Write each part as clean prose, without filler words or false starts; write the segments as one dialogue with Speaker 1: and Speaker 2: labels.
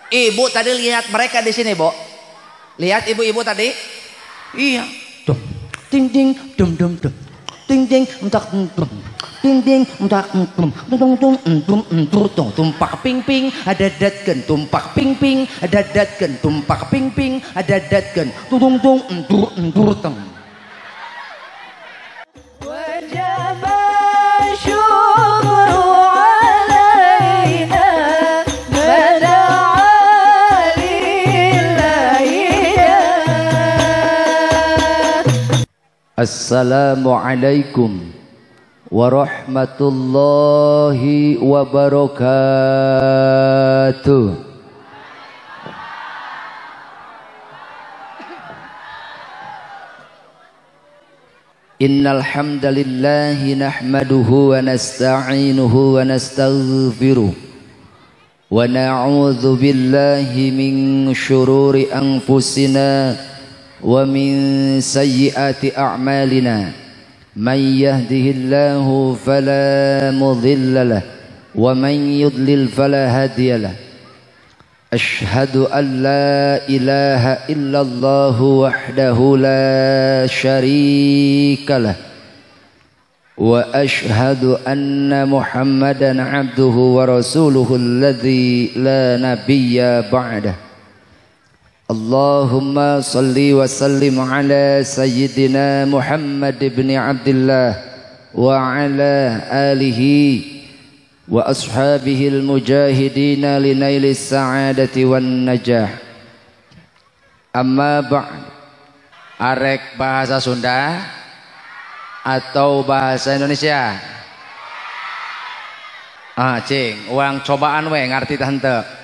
Speaker 1: Ibu tadi lihat mereka di sini, Bu. Lihat ibu-ibu tadi? Iya.
Speaker 2: Dum ting ting dum dum dum. Ting ting entak dum. Ting ting entak dum. Tung tung tung tumpak ping ping ada datkeun tumpak ping ping ada datkeun tumpak ping ping ada datkeun tung tung entur teng. Assalamualaikum warahmatullahi wabarakatuh. Innal hamdalillahi nahmaduhu wa nasta'inuhu wa nastaghfiruh wa na'udzu billahi min syururi anfusina wa min sayyiati a'malina man yahdihillahu fala mudilla lahu wa man yudlil fala hadiya lahu asyhadu an la ilaha illallah wahdahu la syarika lahu wa asyhadu anna muhammadan abduhu wa rasuluhu alladzi la nabiyya ba'dah. Allahumma salli wa sallim ala sayyidina Muhammad ibn Abdullah wa ala alihi wa ashabihi al-mujahidina linailis sa'adati wan najah. Amma ba'd. Arek bahasa Sunda atau bahasa Indonesia? Cing, uang cobaan we ngarti tante.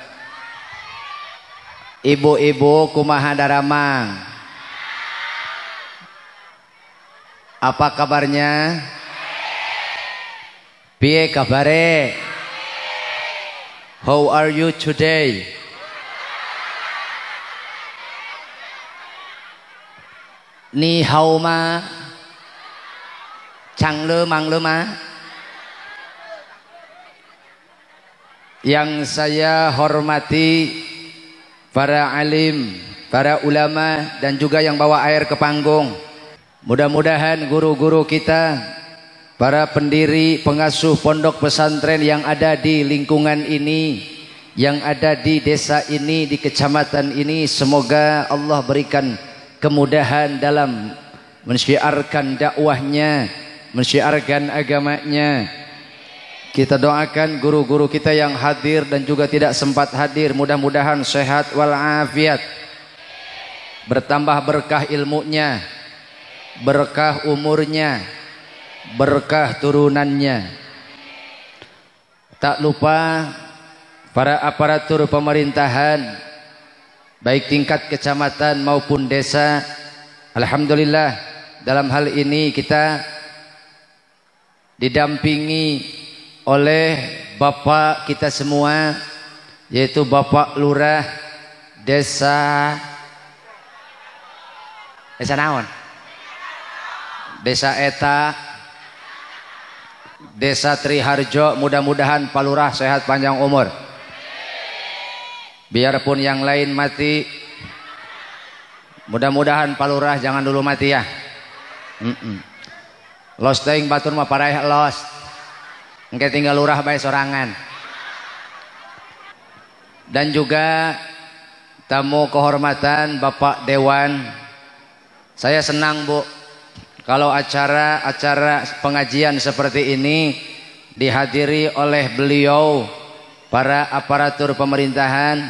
Speaker 2: Ibu-ibu kumaha daramang? Apa kabarnya? Piye kabare? How are you today? Ni hao ma? Chang le mang le ma? Yang saya hormati para alim, para ulama dan juga yang bawa air ke panggung. Mudah-mudahan guru-guru kita, para pendiri pengasuh pondok pesantren yang ada di lingkungan ini, yang ada di desa ini, di kecamatan ini, semoga Allah berikan kemudahan dalam mensyiarkan dakwahnya, mensyiarkan agamanya. Kita doakan guru-guru kita yang hadir dan juga tidak sempat hadir, mudah-mudahan sehat walafiat, bertambah berkah ilmunya, berkah umurnya, berkah turunannya. Tak lupa para aparatur pemerintahan, baik tingkat kecamatan maupun desa. Alhamdulillah dalam hal ini kita didampingi oleh Bapak kita semua, yaitu Bapak Lurah Desa naon? Desa Eta, Desa Triharjo. Mudah-mudahan Pak Lurah sehat panjang umur. Biarpun yang lain mati, mudah-mudahan Pak Lurah jangan dulu mati ya. Los teuing batur mah paraeh los. Engke tinggal lurah bae sorangan. Dan juga tamu kehormatan Bapak Dewan. Saya senang, Bu, kalau acara-acara pengajian seperti ini dihadiri oleh beliau, para aparatur pemerintahan.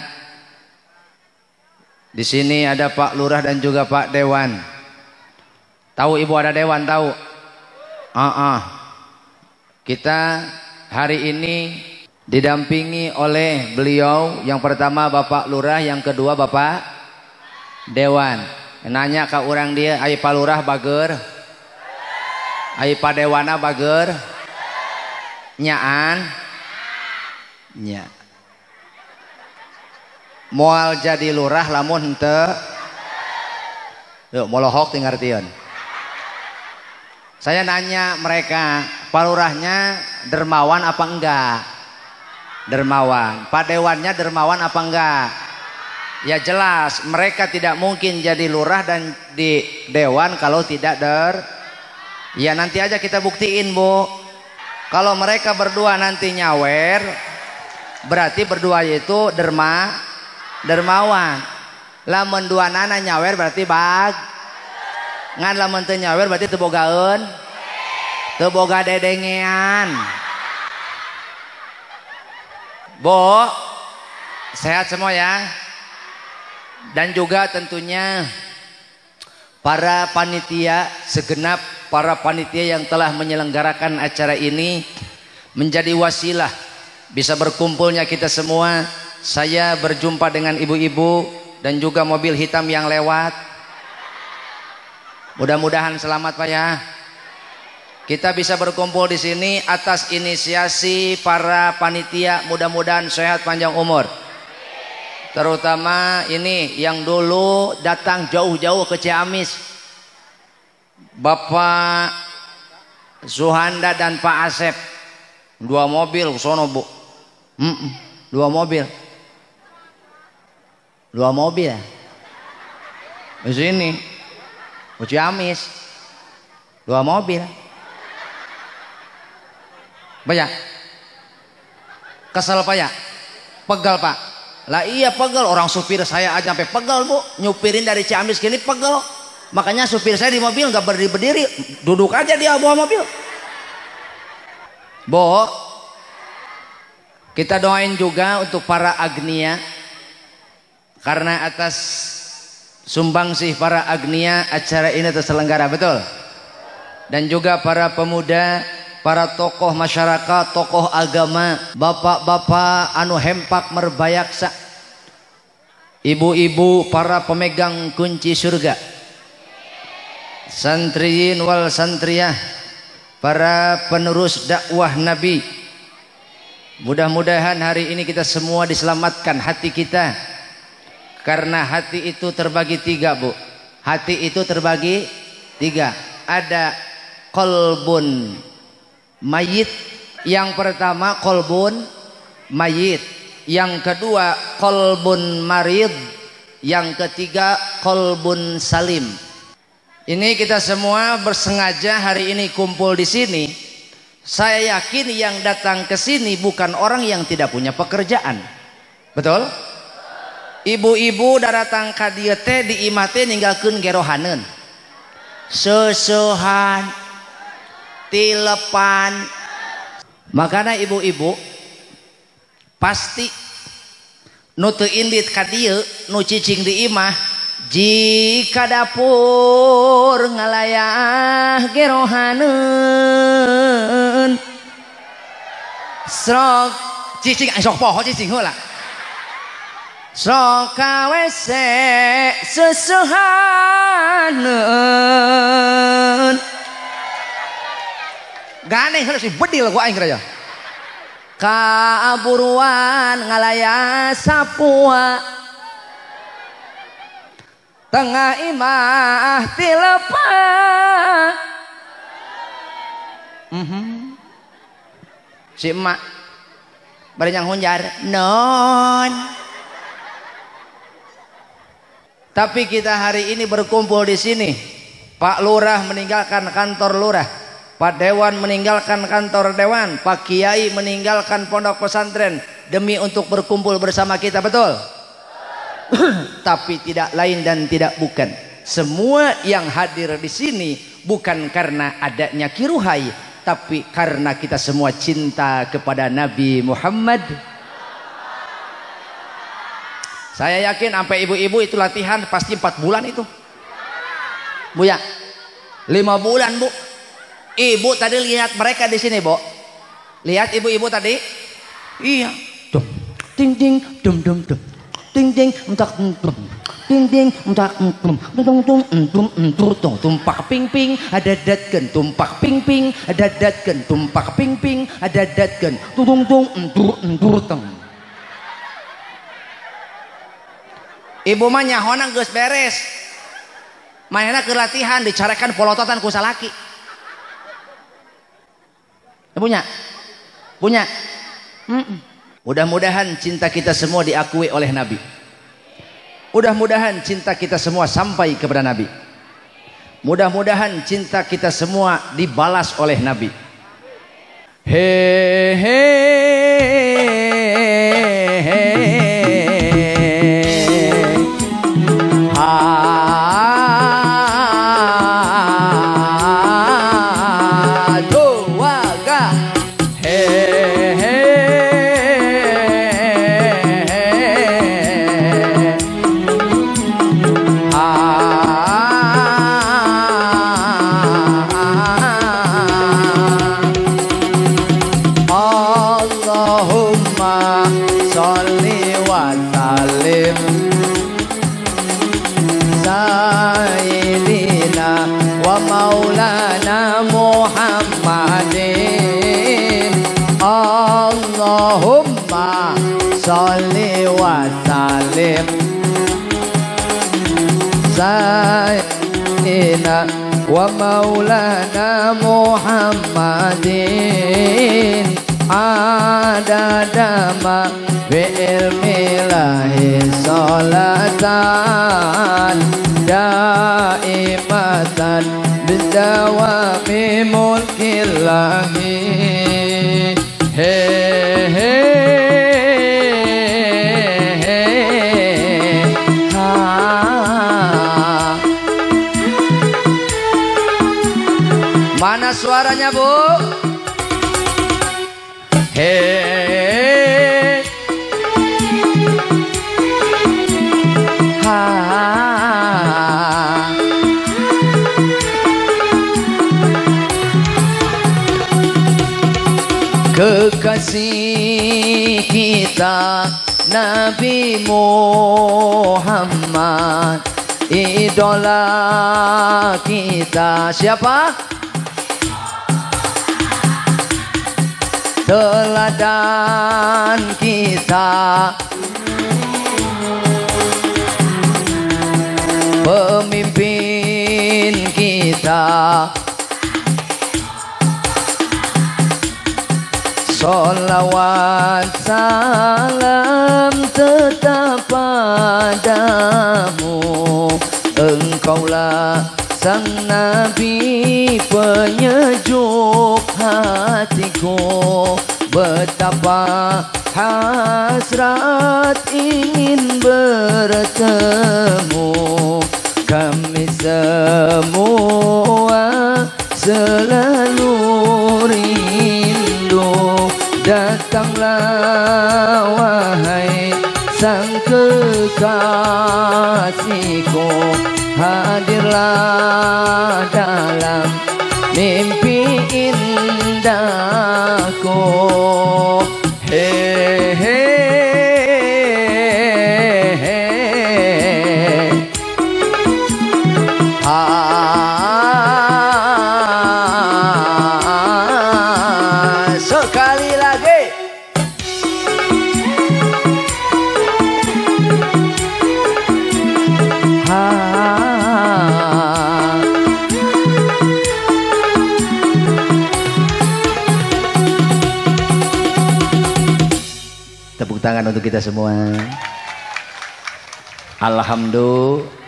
Speaker 2: Di sini ada Pak Lurah dan juga Pak Dewan. Tahu Ibu ada Dewan, tahu? Kita hari ini didampingi oleh beliau. Yang pertama Bapak Lurah, yang kedua Bapak Dewan. Nanya ke orang dia, ai Pak Lurah bager, ai Pak Dewana bager, nyaan, nya. Moal jadi lurah lamun henteu, yuk molohok tingartieun. Saya nanya mereka, Pak Lurahnya dermawan apa enggak? Dermawan. Pak Dewannya dermawan apa enggak? Ya jelas, mereka tidak mungkin jadi lurah dan di dewan kalau tidak ya nanti aja kita buktiin, Bu. Kalau mereka berdua nanti nyawer, berarti berdua itu dermawan. Lamun dua nana nyawer berarti ngan lamun teu nyawer berarti teu bogaeun, teu boga dedengean. Bu, sehat semua ya. Dan juga tentunya para panitia, segenap para panitia yang telah menyelenggarakan acara ini menjadi wasilah bisa berkumpulnya kita semua. Saya berjumpa dengan ibu-ibu dan juga mobil hitam yang lewat. Mudah-mudahan selamat Pak ya. Kita bisa berkumpul di sini atas inisiasi para panitia, mudah-mudahan sehat panjang umur. Terutama ini yang dulu datang jauh-jauh ke Ciamis, Bapak Suhanda dan Pak Asep, 2 mobil sono Bu. 2 mobil di sini ke Ciamis, 2 mobil. Pak ya, kesel Pak ya, pegal Pak. Lah iya pegel, orang supir saya aja sampai pegel Bu, nyupirin dari Ciamis gini pegel. Makanya supir saya di mobil nggak berdiri, duduk aja dia bawa mobil. Bu, kita doain juga untuk para agnia, karena atas sumbangsih para agnia acara ini terselenggara, betul. Dan juga para pemuda, para tokoh masyarakat, tokoh agama, bapak-bapak anu hempak merbayaksa, ibu-ibu para pemegang kunci surga, santriyin wal santriyah, para penerus dakwah Nabi. Mudah-mudahan hari ini kita semua diselamatkan hati kita, karena hati itu terbagi 3 Bu. Hati itu terbagi 3. Ada qalbun mayit, yang pertama kolbun mayit, yang kedua kolbun marid, yang ketiga kolbun salim. Ini kita semua bersengaja hari ini kumpul di sini. Saya yakin yang datang ke sini bukan orang yang tidak punya pekerjaan, betul? Ibu-ibu datang ka dieu teh di imah teh ninggalkeun gerohaneun, seusehan, tilepan. Makanya ibu-ibu pasti nu teu indit ka dieu, nu cicing di imah, jika dapur ngalayah gerohaneun srok cicing sok poho cicing heula, sok ka WC seusehaneun. Ganeh harus bedil ku aing raya. Kaburuan ngalaya sapua, tengah imah tilepa. Si emak barenyang hunjar non. Tapi kita hari ini berkumpul di sini. Pak Lurah meninggalkan kantor lurah, Pak Dewan meninggalkan kantor dewan, Pak Kiai meninggalkan pondok pesantren demi untuk berkumpul bersama kita, betul? Tapi tidak lain dan tidak bukan, semua yang hadir di sini bukan karena adanya Kiruhai, tapi karena kita semua cinta kepada Nabi Muhammad. Saya yakin sampai ibu-ibu itu latihan pasti 4 bulan itu, Bu ya, 5 bulan Bu. Ibu tadi lihat mereka di sini, Bu. Lihat ibu-ibu tadi? Iya. Dum, ting ting, dum dum dum. Ting ting, entak dum. Ting ting, entak dum. Tung tung tung tumpak ping ping, ada datkeun tumpak ping ping, ada datkeun tumpak ping ping, ada datkeun tung tung entur teng. Ibu mah nyahona geus beres. Mainna keur latihan dicarekan polototan ku salaki. Punya? Mudah-mudahan cinta kita semua diakui oleh Nabi. Mudah-mudahan cinta kita semua sampai kepada Nabi. Mudah-mudahan cinta kita semua dibalas oleh Nabi. He he he Salli wa salim Sayyidina wa maulana Muhammadin Adadama bi ilmillahi salatan Daimatan bidawami mulkillahi He he Mana suaranya, Bu? Hei. Ha. Kekasih kita Nabi Muhammad, idola kita siapa? Teladan kita, pemimpin kita, sholawat salam tetap padamu, engkaulah sang Nabi penyejuk hatiku, betapa hasrat ingin bertemu, kami semua selalu rindu, datanglah wahai sang kekasihku, hadirlah dalam mimpi indahku. He he he sekali lagi. Tepuk tangan untuk kita semua. Alhamdulillah.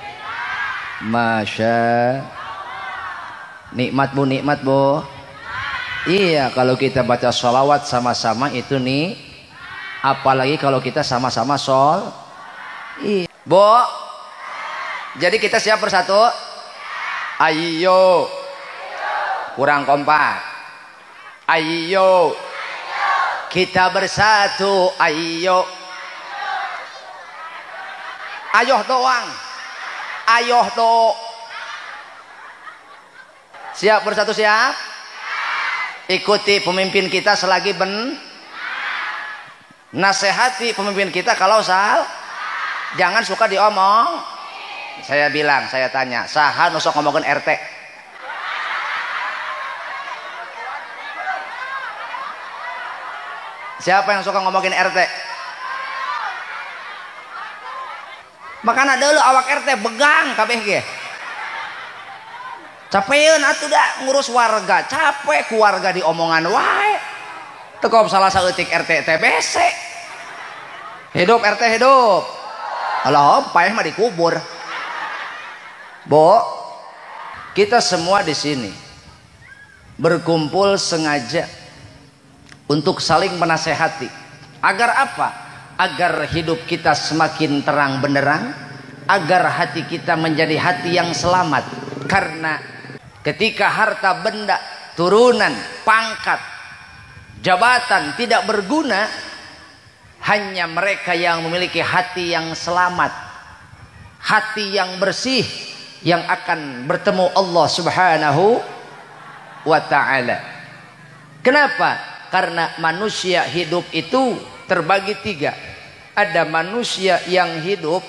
Speaker 2: Masya. Nikmat, Bu, nikmat, Bu. Iya, kalau kita baca sholawat sama-sama itu nih. Apalagi kalau kita sama-sama iya. Bu, jadi kita siap bersatu? Ayo. Kurang kompak. Ayo. Kita bersatu, ayo. Ayo doang. Ayo do. Siap bersatu, siap? Ikuti pemimpin kita selagi nasihati pemimpin kita kalau jangan suka diomong. Saya bilang, saya tanya, saha nu sok ngomongkeun RT? Siapa yang suka ngomongin RT? Makanya dulu awak RT begang kabeh ge. Capeun atuh da ngurus warga, capek ku warga diomongan wae. Tekop salah saeutik RT TBC. Hidup RT hidup.
Speaker 1: Alah, paeh mah dikubur. Bo,
Speaker 2: kita semua di sini berkumpul sengaja untuk saling menasehati. Agar apa? Agar hidup kita semakin terang benderang, agar hati kita menjadi hati yang selamat. Karena ketika harta benda, turunan, pangkat, jabatan tidak berguna, hanya mereka yang memiliki hati yang selamat, hati yang bersih, yang akan bertemu Allah Subhanahu wa ta'ala. Kenapa? Karena manusia hidup itu terbagi tiga. Ada manusia yang hidup,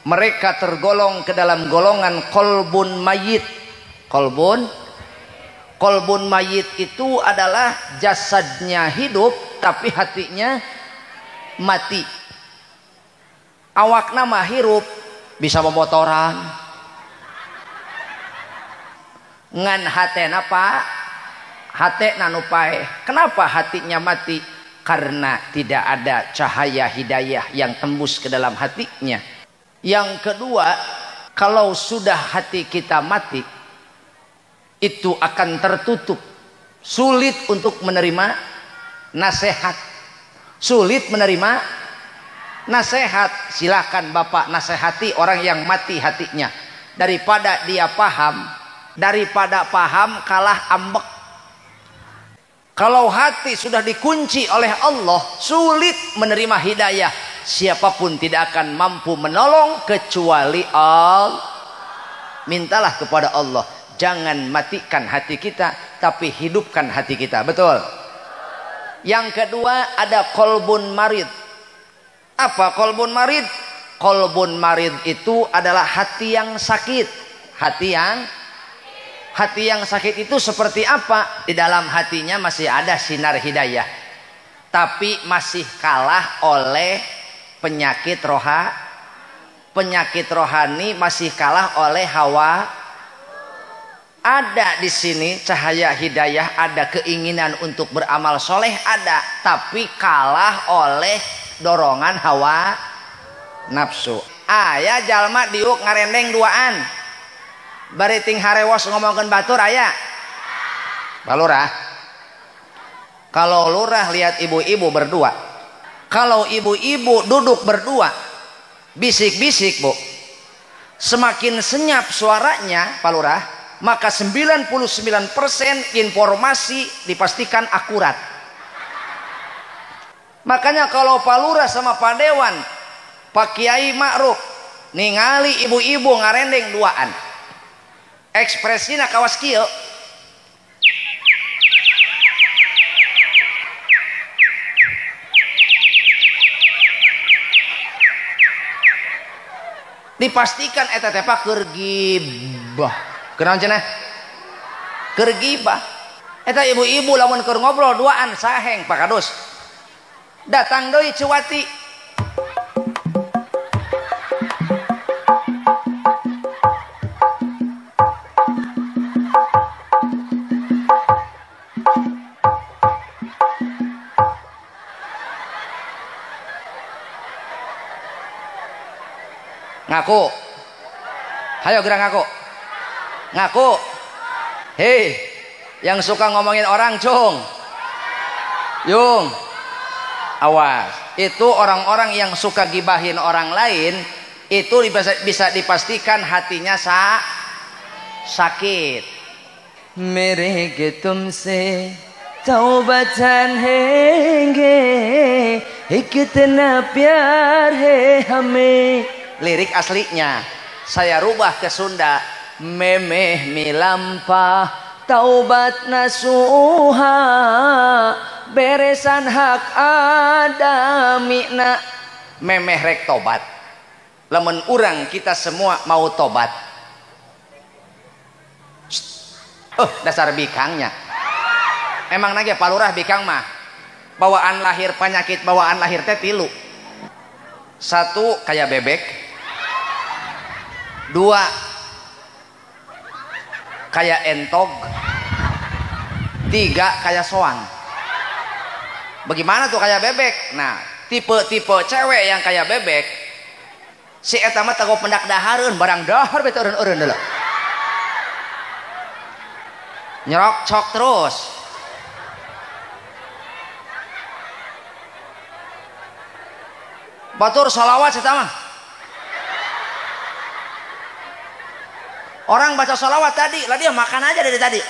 Speaker 2: mereka tergolong ke dalam golongan kolbun mayit. Kolbun mayit itu adalah jasadnya hidup tapi hatinya mati. Awak nama hirup, bisa memotoran, ngan hatena pak, hatena nupae. Kenapa hatinya mati? Karena tidak ada cahaya hidayah yang tembus ke dalam hatinya. Yang kedua, kalau sudah hati kita mati, itu akan tertutup, sulit untuk menerima nasihat, sulit menerima nasihat. Silakan Bapak nasihati orang yang mati hatinya, daripada dia paham, daripada paham kalah ambek. Kalau hati sudah dikunci oleh Allah, sulit menerima hidayah. Siapapun tidak akan mampu menolong kecuali Allah. Mintalah kepada Allah, jangan matikan hati kita, tapi hidupkan hati kita. Betul? Yang kedua ada kolbun marid. Apa kolbun marid? Kolbun marid itu adalah hati yang sakit. Hati yang sakit itu seperti apa? Di dalam hatinya masih ada sinar hidayah, tapi masih kalah oleh penyakit rohani, masih kalah oleh hawa. Ada di sini cahaya hidayah, ada keinginan untuk beramal soleh, ada, tapi kalah oleh dorongan hawa nafsu. Aya jalma diuk ngarendeng duaan, bari ting harewos ngomongkeun batur aya. Pak Lurah, kalau lurah lihat ibu-ibu berdua, kalau ibu-ibu duduk berdua bisik-bisik Bu, semakin senyap suaranya Pak Lurah, maka 99% informasi dipastikan akurat. Makanya kalau Pak Lurah sama Pak Dewan, Pak Kiai Ma'ruf ningali ibu-ibu ngarendeng duaan, ekspresinya kawas kieu, dipastikan eta teh pak keur gibah. Kenaon cenah? Keur gibah. Eta ibu-ibu lamun keur ngobrol duaan saheng Pak Kadus. Datang deui cuwati. Ngaku. Hayo gerak ngaku. Ngaku. Hei, yang suka ngomongin orang cung. Yung. Awas, itu orang-orang yang suka gibahin orang lain, itu bisa dipastikan hatinya sakit. Mere ke tumse taubatan henge, kitna pyar hai hame. Lirik aslinya saya rubah ke Sunda, memeh milampah taubat nasuha, beresan hak adamina. Memeh rek tobat, lamun urang kita semua mau tobat. Dasar bikangnya emang nage Pak Lurah bikang mah bawaan lahir penyakit bawaan lahir teh 3. 1 kayak bebek, 2 kayak entog, 3 kayak soang. Bagaimana tuh kayak bebek? Nah, tipe-tipe cewek yang kayak bebek
Speaker 1: Si eta mah tago pendak dahareun, barang dahar bete eureun-eureun deula. Nyerok cok terus. Batur sholawat eta mah. Orang baca sholawat tadi, lah dia makan aja dari tadi.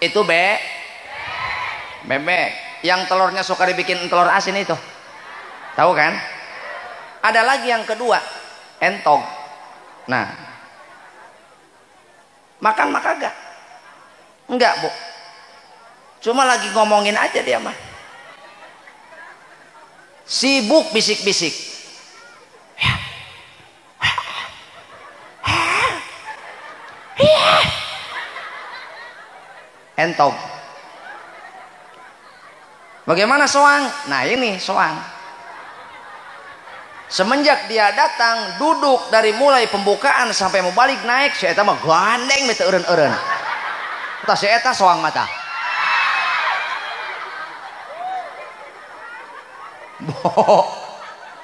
Speaker 1: Itu bebek yang telurnya suka dibikin telur asin itu, tahu kan? Ada lagi yang kedua, entog. Nah, makan mah kagak? Enggak, Bu, cuma lagi ngomongin aja dia mah, sibuk bisik-bisik. Entog. Bagaimana soang? Nah ini soang. Semenjak dia datang, duduk dari mulai pembukaan sampai mau balik naik, si eta mah gandeng bete eureun-eureun. Tah si eta soang mata.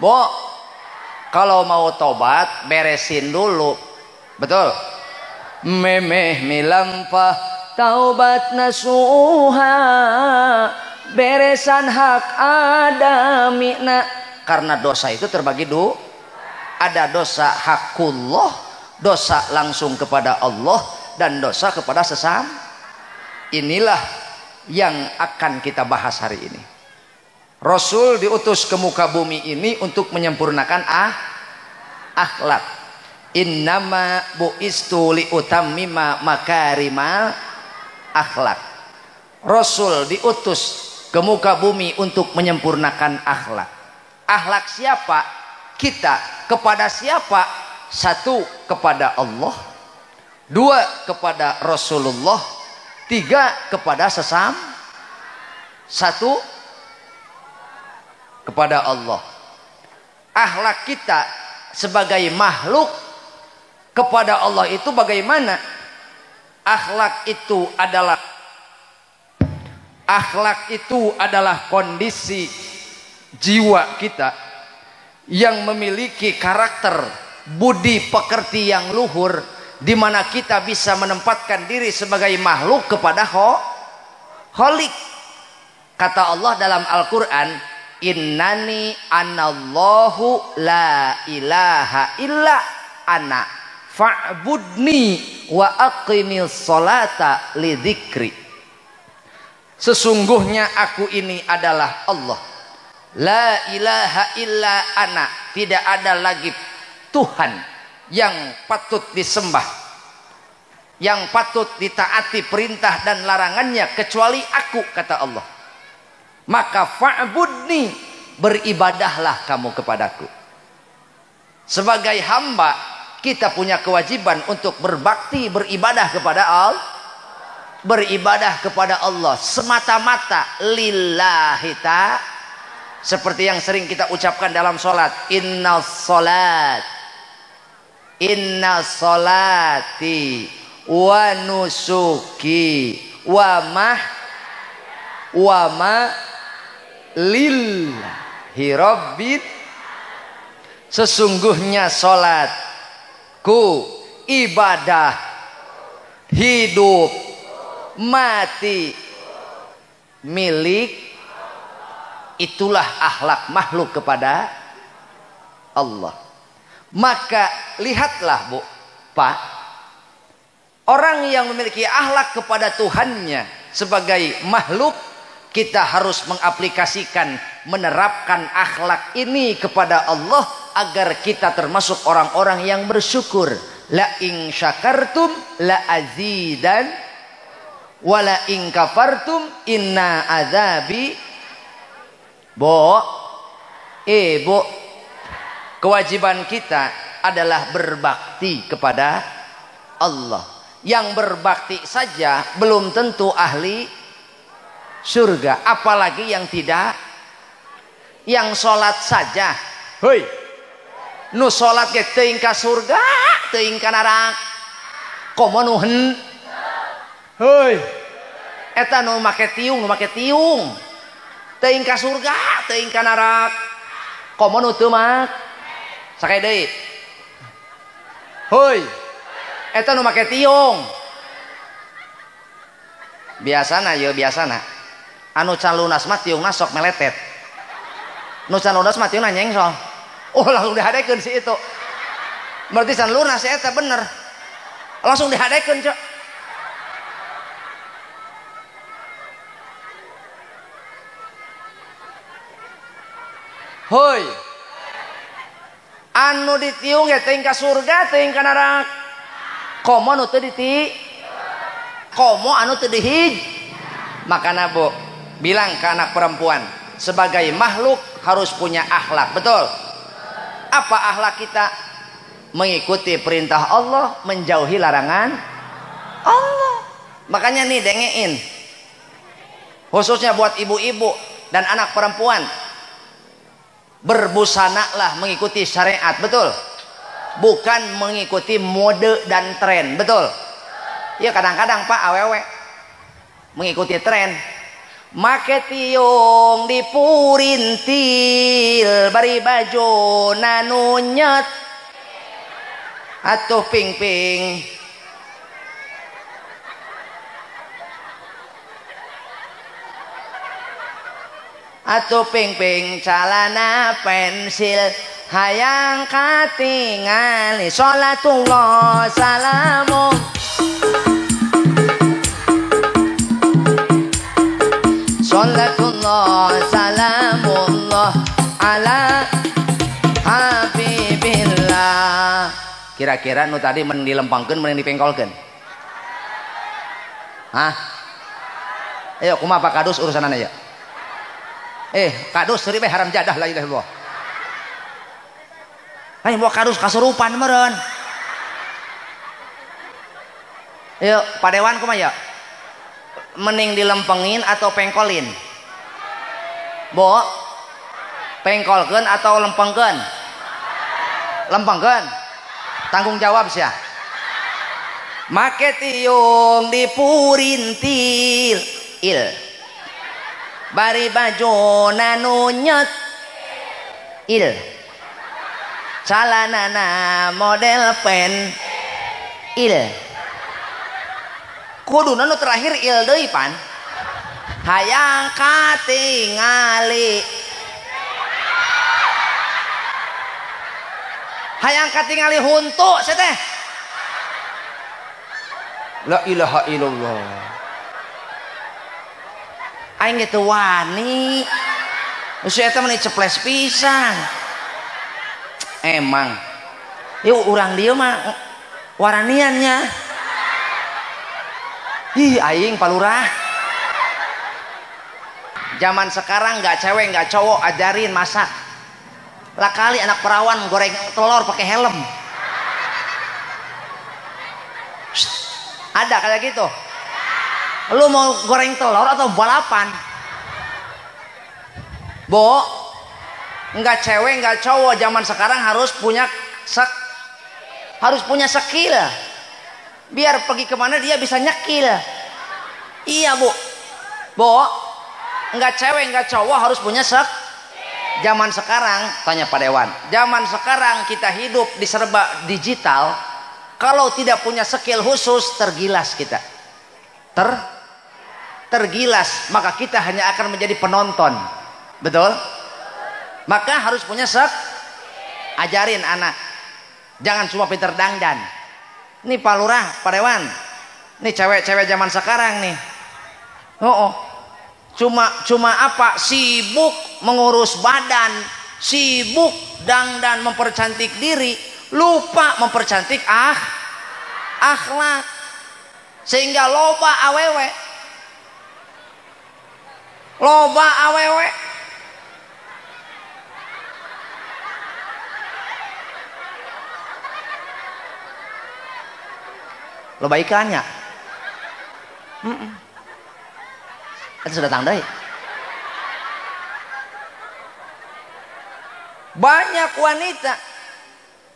Speaker 1: Bo, kalau mau tobat beresin dulu, betul? Memeh milampah taubat nasuha, beresan hak adamina. Karena dosa itu terbagi dua, ada dosa hakullah, dosa langsung kepada Allah, dan dosa kepada sesama. Inilah yang akan kita bahas hari ini. Rasul diutus ke muka bumi ini untuk menyempurnakan akhlak. Innama bu'istu liutammima makarimal akhlak. Rasul diutus ke muka bumi untuk menyempurnakan akhlak. Akhlak siapa? Kita. Kepada siapa? Satu, kepada Allah. Dua, kepada Rasulullah. Tiga, kepada sesama. Satu, kepada Allah. Akhlak kita sebagai makhluk kepada Allah itu bagaimana? Akhlak itu adalah kondisi jiwa kita yang memiliki karakter budi pekerti yang luhur, di mana kita bisa menempatkan diri sebagai makhluk kepada Kholik. Kata Allah dalam Al-Quran, innani anallahu la ilaha illa ana fa'budni wa aqimil salata li dzikri. Sesungguhnya aku ini adalah Allah, la ilaha illa ana, tidak ada lagi Tuhan yang patut disembah, yang patut ditaati perintah dan larangannya kecuali aku, kata Allah. Maka fa'budni, beribadahlah kamu kepadaku. Sebagai hamba kita punya kewajiban untuk berbakti, beribadah kepada Allah, beribadah kepada Allah semata-mata lillahi ta'ala. Seperti yang sering kita ucapkan dalam sholat, inna sholati wa nusuki wa lillahi rabbid. Sesungguhnya sholatku, ibadah, hidup, mati, milik. Itulah akhlak makhluk kepada Allah. Maka lihatlah, Bu, Pak, orang yang memiliki akhlak kepada Tuhannya sebagai makhluk, kita harus mengaplikasikan, menerapkan akhlak ini kepada Allah agar kita termasuk orang-orang yang bersyukur. La in syakartum la azidan wa la in kafartum inna azabi. Bu, kewajiban kita adalah berbakti kepada Allah. Yang berbakti saja belum tentu ahli surga, apalagi yang tidak. Yang sholat saja, hoi, nu sholat ge teuing ka surga, teuing ka neraka. Komo nu hoi, eta nu make tiung, teuing ka surga teuing ka neraka komo nu teu mak sakaya deui heuy eta nu make tiung biasana ye biasana anu can lunas mah tiungna sok meletet nu can lunas mah tiungna nyengsol oh langsung dihadekeun si itu berarti can lunas eta bener langsung dihadekeun cok hoi anu ditiung ya teuing ka surga teuing ka neraka komo nu teu diti komo anu teu dihij makana bu bilang ke anak perempuan sebagai makhluk harus punya akhlak betul apa akhlak kita mengikuti perintah Allah menjauhi larangan Allah makanya nih dengein khususnya buat ibu-ibu dan anak perempuan berbusanalah mengikuti syariat betul bukan mengikuti mode dan tren betul ya kadang-kadang pak awewe mengikuti tren make tiung dipurintil bari baju nanu nyet atuh ping-ping atuh ping-ping calana pensil hayang katingali sholatullah salamun sholatullah salamullah ala habibillah kira-kira nu tadi mending dilempangkeun mending dipengkolkeun hah ayo kumaha Pak Kadus urusanana ya kadus seri haram jadah la ilaha illallah ayo bawa kadus kasurupan meureun ayo Pak Dewan kumaha ya mending dilempengin atau pengkolin bo pengkolkeun atau lempengkeun lempengkeun tanggung jawab sia make tiung dipurintil bari baju nanu nyet calanana model pen kudu nanu terakhir deui pan hayang katingali huntu seteh la ilaha illallah aing gitu wani usia eta meni ceples pisan emang yuk urang dia mah waraniannya ih aing palurah zaman sekarang nggak cewek nggak cowok ajarin masak lah kali anak perawan goreng telur pakai helm ada kayak gitu lu mau goreng telur atau balapan bo nggak cewek nggak cowok zaman sekarang harus punya skill biar pergi kemana dia bisa nyekil iya bu nggak cewek nggak cowok harus punya zaman sekarang tanya Pak Dewan zaman sekarang kita hidup di serba digital kalau tidak punya skill khusus tergilas kita tergilas maka kita hanya akan menjadi penonton betul maka harus punya ajarin anak jangan cuma pinter dangdan nih Pak Lurah Pak Dewan nih cewek-cewek zaman sekarang nih cuma apa sibuk mengurus badan sibuk dangdan mempercantik diri lupa mempercantik akhlak sehingga loba awewe loba ikannya itu sudah tandai banyak wanita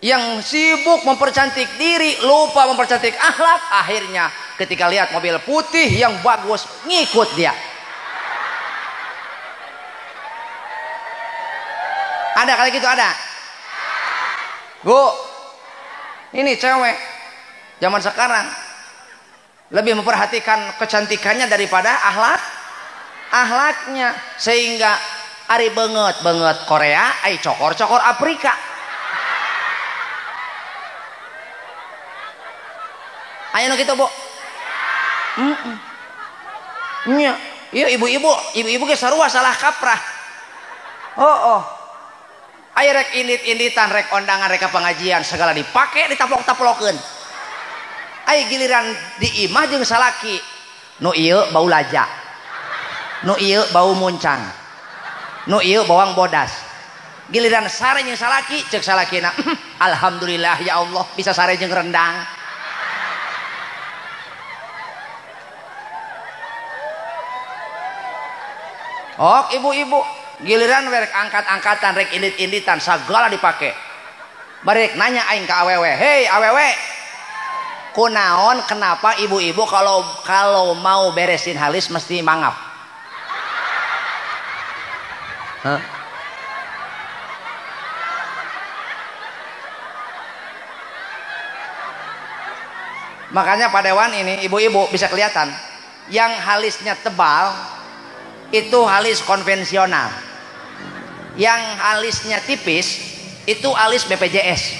Speaker 1: yang sibuk mempercantik diri lupa mempercantik akhlak akhirnya ketika lihat mobil putih yang bagus ngikut dia Ada kali gitu ada? Bu, ini cewek zaman sekarang lebih memperhatikan kecantikannya daripada akhlaknya, sehingga ari banget Korea, ai cokor Afrika. Ayo nu kitu, Bu. Nya, iya ibu-ibu ge sarua salah kaprah. Oh. Aya rek indit-inditan, rek ondangan, rek pengajian segala dipake ditaplok-taplokeun. Aya giliran di imah jeung salaki. Nu ieu bau laja. Nu ieu bau muncang. Nu ieu bawang bodas. Giliran sare jeung salaki, ceuk salakina, alhamdulillah ya Allah bisa sare jeung rendang. Oh, ibu-ibu giliran rek angkat-angkatan, rek indit-inditan sagala dipake. Barek nanya aing ka awewe, "Hei awewe, kunaon kenapa ibu-ibu kalau mau beresin halis mesti mangap?" Hah? Makanya Pak Dewan ini ibu-ibu bisa kelihatan yang halisnya tebal itu alis konvensional, yang alisnya tipis itu alis BPJS.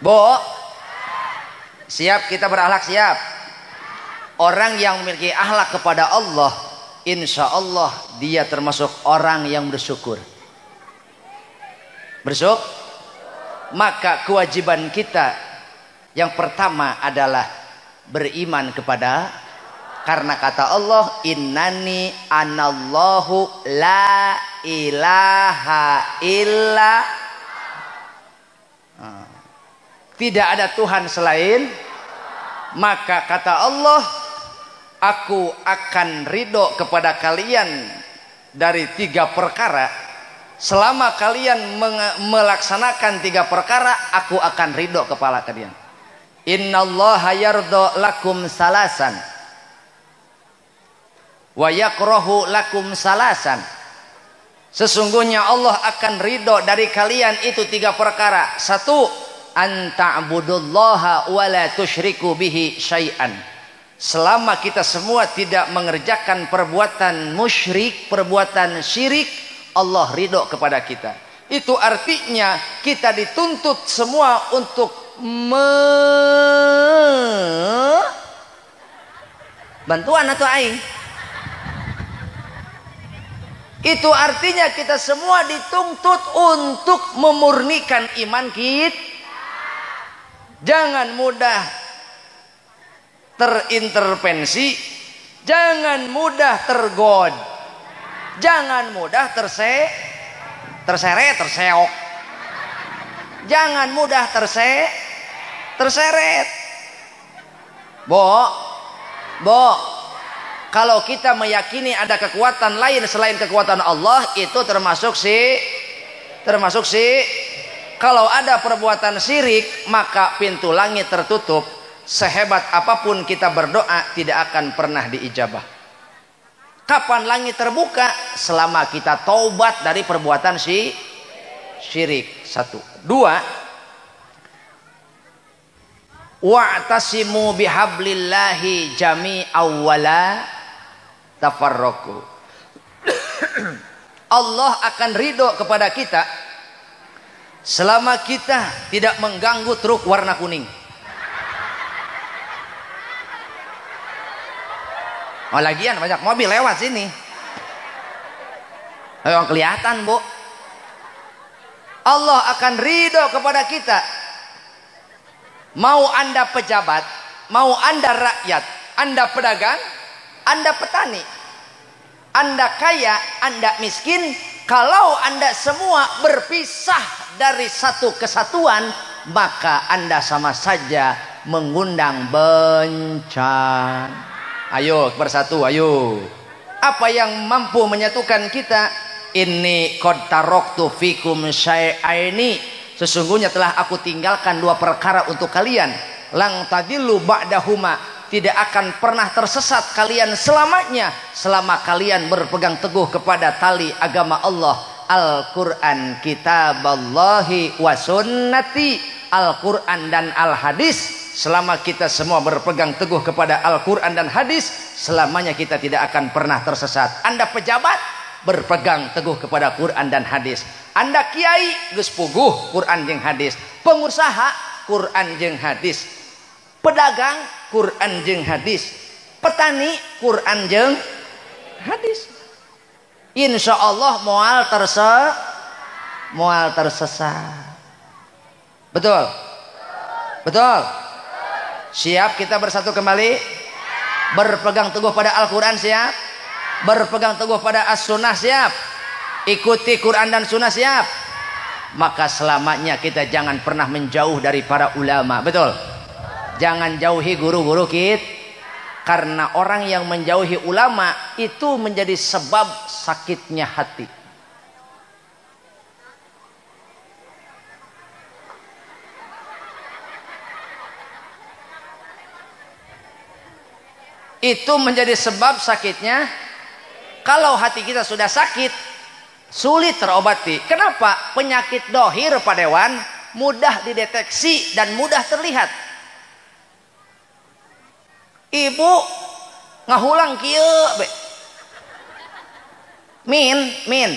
Speaker 1: Bo, siap kita berakhlak, siap. Orang yang memiliki akhlak kepada Allah, insya Allah dia termasuk orang yang bersyukur. Maka kewajiban kita yang pertama adalah beriman kepada, karena kata Allah, innani anallahu la ilaha illa, tidak ada Tuhan selain. Maka kata Allah, aku akan ridho kepada kalian dari 3 perkara. Selama kalian melaksanakan 3 perkara, aku akan ridho kepada kalian. Innallaha yardha lakum salasan wa yakrahu lakum salasan. Sesungguhnya Allah akan ridho dari kalian itu 3 perkara. 1, anta'budullaha wa la tusyriku bihi syai'an. Selama kita semua tidak mengerjakan perbuatan musyrik, perbuatan syirik, Allah ridho kepada kita. Itu artinya kita dituntut semua untuk bantuan atau aing. Itu artinya kita semua dituntut untuk memurnikan iman kita. Jangan mudah terintervensi, jangan mudah tergod, jangan mudah terseok, jangan mudah terseret. Bo, kalau kita meyakini ada kekuatan lain selain kekuatan Allah, itu termasuk kalau ada perbuatan syirik, maka pintu langit tertutup. Sehebat apapun kita berdoa, tidak akan pernah diijabah. Kapan langit terbuka? Selama kita taubat dari perbuatan syirik. 1. 2, wa'tasimu bihablillahi jami'aw wala tafarraqu. Allah akan ridho kepada kita selama kita tidak mengganggu truk warna kuning. Oh, lagian banyak mobil lewat sini. Ayo kelihatan, Bu. Allah akan ridho kepada kita. Mau Anda pejabat, mau Anda rakyat, Anda pedagang, Anda petani, Anda kaya, Anda miskin, kalau Anda semua berpisah dari satu kesatuan, maka Anda sama saja mengundang bencana. Ayo bersatu, ayo. Apa yang mampu menyatukan kita? Inni qad taraktu fikum syai'aini. Sesungguhnya telah aku tinggalkan 2 perkara untuk kalian. Lang tadillu ba'dahuma. tidak akan pernah tersesat kalian selamanya selama kalian berpegang teguh kepada tali agama Allah, Al-Quran kitaballahi wa sunnati, Al-Quran dan Al-Hadis. Selama kita semua berpegang teguh kepada Al-Quran dan Hadis, selamanya kita tidak akan pernah tersesat. Anda pejabat, berpegang teguh kepada Quran dan Hadis. Anda kiai, geus puguh Quran jeung Hadis. Pengusaha, Quran jeung Hadis. Pedagang, Quran jeung Hadis. Petani, Quran jeung Hadis. Insya Allah moal tersesat. Betul? Betul? Siap kita bersatu kembali? Berpegang teguh pada Al-Quran siap? Berpegang teguh pada As-Sunnah siap? Ikuti Quran dan Sunnah siap? Maka selamanya kita jangan pernah menjauh dari para ulama. Betul? Jangan jauhi guru-guru kita. Karena orang yang menjauhi ulama itu menjadi sebab sakitnya hati. Itu menjadi sebab sakitnya. Kalau hati kita sudah sakit, sulit terobati. Kenapa? Penyakit dohir Pak Dewan mudah dideteksi dan mudah terlihat. Ibu ngahulang kieu be. Min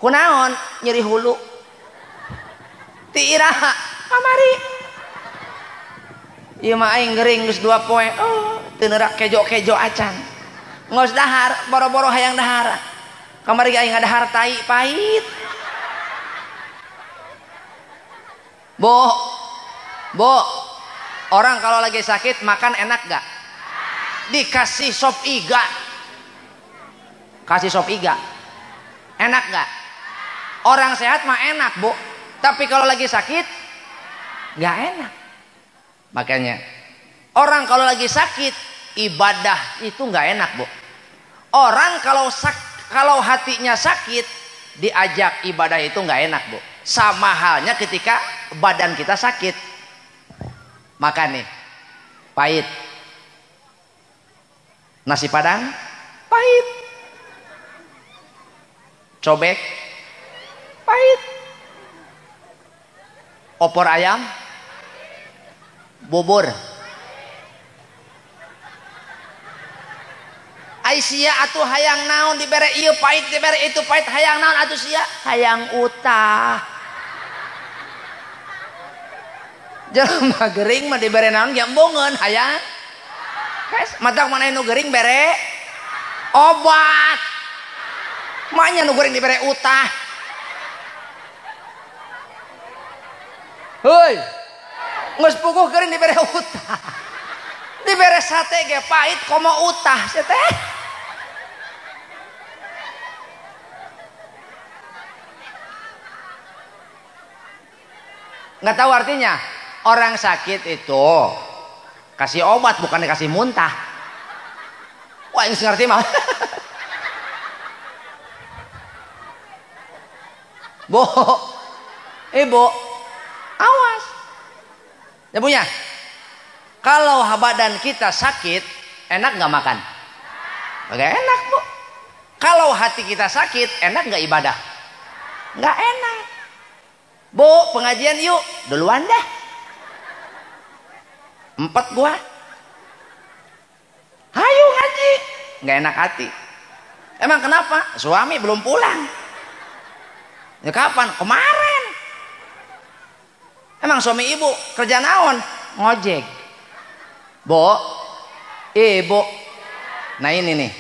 Speaker 1: kunaon nyeri hulu ti iraha kamari ieu mah aing gering geus 2 poe. Oh teu neurak kejo-kejo acan ngos dahar boro-boro hayang dahar kamari aing ngadahar tai pahit. Bo orang kalau lagi sakit makan enak gak? Dikasih sop iga, kasih sop iga enak gak? Orang sehat mah enak Bu, tapi kalau lagi sakit gak enak. Makanya orang kalau lagi sakit ibadah itu gak enak Bu. Orang kalau hatinya sakit diajak ibadah itu gak enak Bu. Sama halnya ketika badan kita sakit. Makan nih pahit, nasi padang pahit, cobek pahit, opor ayam, bubur. Aisyah atuh hayang naon dibere ieu pahit dibere itu pahit hayang naon atuh sia? Hayang utah. Jelema gering mah dibere naon ge embungeun hayang. Guys, matak mana nu gering bere obat. Manya nu gering dibere utah. Heuy. Geus puguh gering dibere utah. Dibere sate ge pahit komo utah sia teh. Nggak tahu artinya. Orang sakit itu kasih obat bukan dikasih muntah. Wah yang ngerti mah. Bu, ibu, awas. Ya punya. Kalau badan kita sakit, enak nggak makan? Nggak enak Bu. Kalau hati kita sakit, enak nggak ibadah? Nggak enak. Bu, pengajian yuk, duluan deh. 4 gua. Hayu ngaji. Nggak enak hati. Emang kenapa? Suami belum pulang. Ya kapan? Kemarin. Emang suami ibu kerja naon? Ngojek. Bu, ibu. Nah ini nih.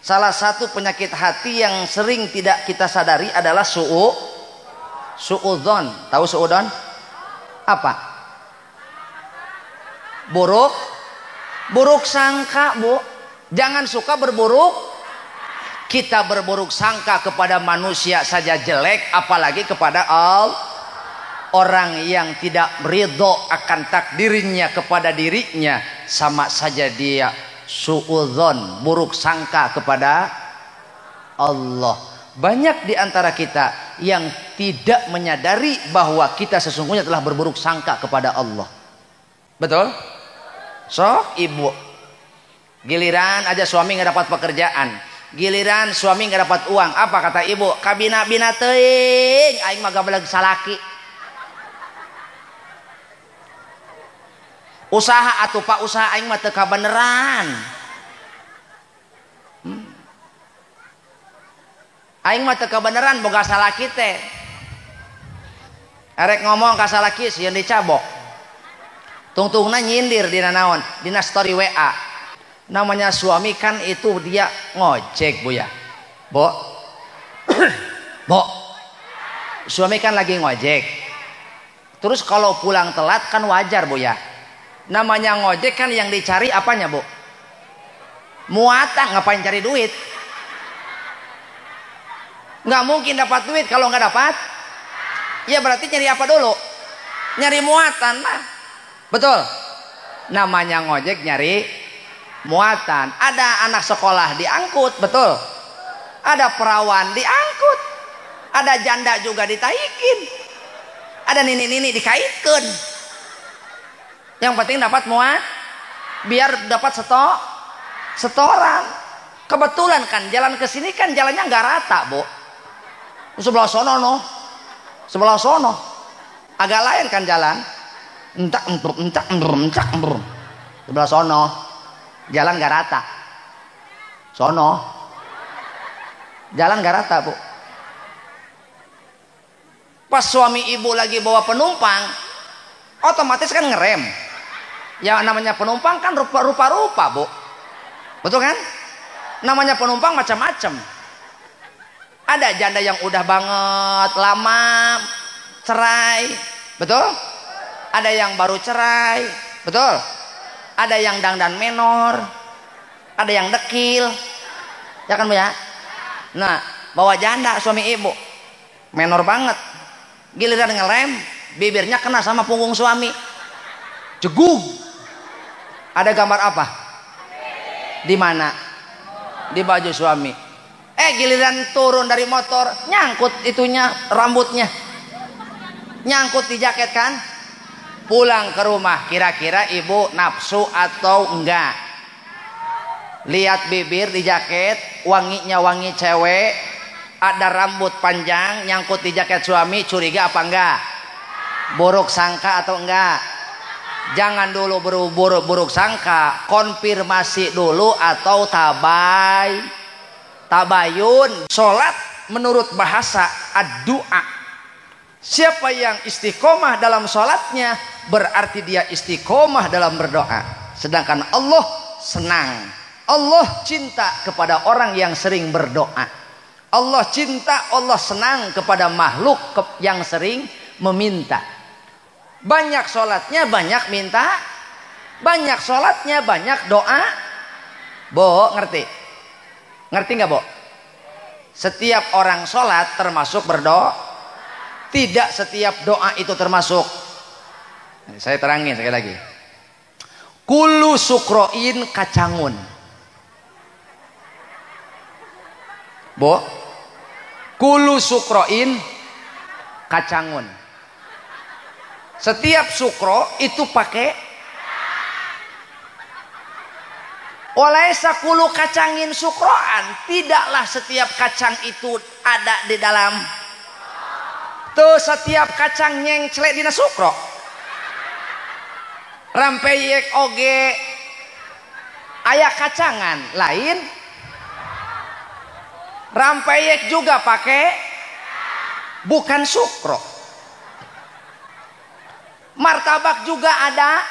Speaker 1: Salah satu penyakit hati yang sering tidak kita sadari adalah suudzon. Tahu suudzon? Apa? Buruk sangka Bu. Jangan suka berburuk. Kita berburuk sangka kepada manusia saja jelek, apalagi kepada Allah. Orang yang tidak ridho akan takdirnya kepada dirinya, sama saja dia suudzon, buruk sangka kepada Allah. Banyak di antara kita yang tidak menyadari bahwa kita sesungguhnya telah berburuk sangka kepada Allah. Betul? Sok ibu. Giliran aja suami nggak dapat pekerjaan, giliran suami nggak dapat uang, apa kata ibu? Kabina-bina teuing, aing mah gabelag salaki. Usaha atuh Pak, usaha aing mah teu kabeneran. Aing mah teu kabeneran boga salaki teh. Erek ngomong ka salaki sieun dicabok. Tungtungna nyindir dina naon? Dina story WA. Namanya suami kan itu dia ngojek Bu ya. Bo. Bo. Suami kan lagi ngojek. Terus kalau pulang telat kan wajar Bu ya. Namanya ngojek kan yang dicari apanya Bu? Muatan, ngapain cari duit? Nggak mungkin dapat duit kalau nggak dapat. Ya berarti nyari apa dulu? Nyari muatan lah. Betul. Namanya ngojek nyari muatan. Ada anak sekolah diangkut, betul. Ada perawan diangkut. Ada janda juga ditaikin. Ada nini-nini dikaitkan. Yang penting dapat muat, biar dapat setoran. Kebetulan kan jalan ke sini kan jalannya nggak rata, Bu. Sebelah sono no. Sebelah sono. Agak lain kan jalan. Encak. Sebelah sono. Jalan gak rata. Sono. Jalan gak rata, Bu. Pas suami ibu lagi bawa penumpang, otomatis kan ngerem. Ya namanya penumpang kan rupa-rupa, Bu. Betul kan? Namanya penumpang macam-macam. Ada janda yang udah banget lama cerai, betul? Ada yang baru cerai, betul? Ada yang dangdan menor, ada yang dekil, ya kan Bu ya? Nah, bawa janda suami ibu, menor banget, giliran ngerem, bibirnya kena sama punggung suami, jegug. Ada gambar apa? Di mana? Di baju suami. Giliran turun dari motor, nyangkut itunya rambutnya, nyangkut di jaket kan? Pulang ke rumah, kira-kira ibu nafsu atau enggak? Lihat bibir di jaket, wanginya wangi cewek, ada rambut panjang nyangkut di jaket suami, curiga apa enggak? Buruk sangka atau enggak? Jangan dulu buruk sangka, konfirmasi dulu atau tabayun. Sholat menurut bahasa ad-du'a. Siapa yang istiqomah dalam sholatnya berarti dia istiqomah dalam berdoa. Sedangkan Allah senang, Allah cinta kepada orang yang sering berdoa. Allah cinta, Allah senang kepada makhluk yang sering meminta. Banyak sholatnya banyak minta, banyak sholatnya banyak doa. Bo, ngerti? Ngerti nggak Bo? Setiap orang sholat termasuk berdoa. Tidak setiap doa itu termasuk. Saya terangin sekali lagi. Kullu sukroin kacangun. Bo, kullu sukroin kacangun. Setiap sukro itu pakai oleh sakulu kacangin sukroan. Tidaklah setiap kacang itu ada di dalam. Tuh setiap kacang nyengclek dina sukro. Rampeyek oge aya kacangan lain. Rampeyek juga pakai bukan sukro. Martabak juga ada